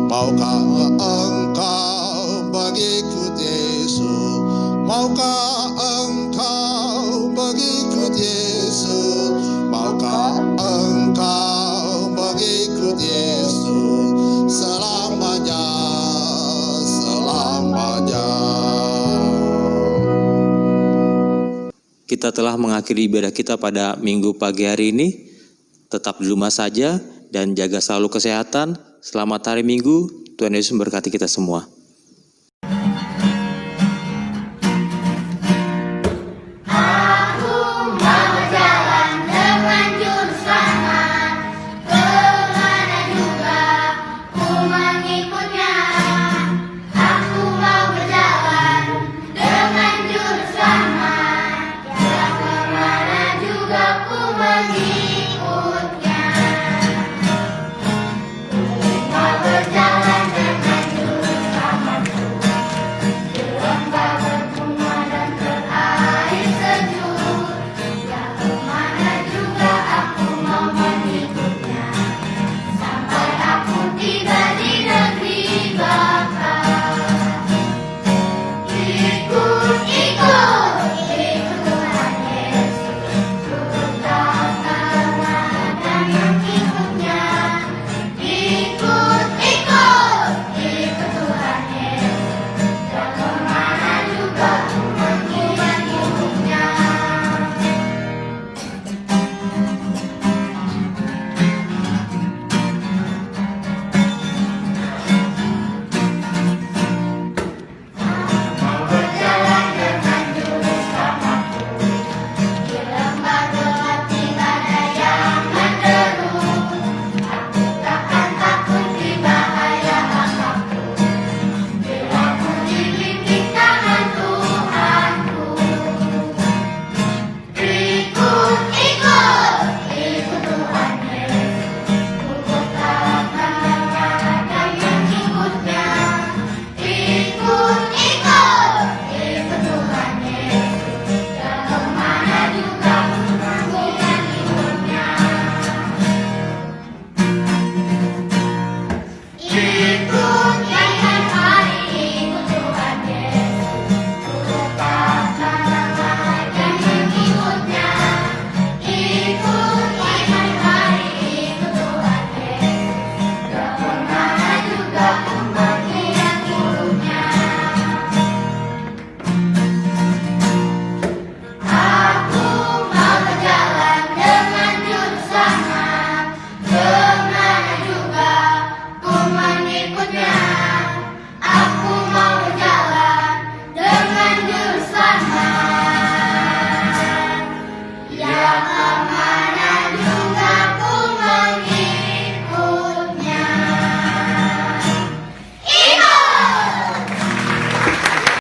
Maukah engkau mengikut Yesus? Maukah engkau mengikut Yesus? Maukah engkau mengikut Yesus selamanya, selamanya? Kita telah mengakhiri ibadah kita pada minggu pagi hari ini. Tetap di rumah saja dan jaga selalu kesehatan. Selamat hari Minggu, Tuhan Yesus memberkati kita semua.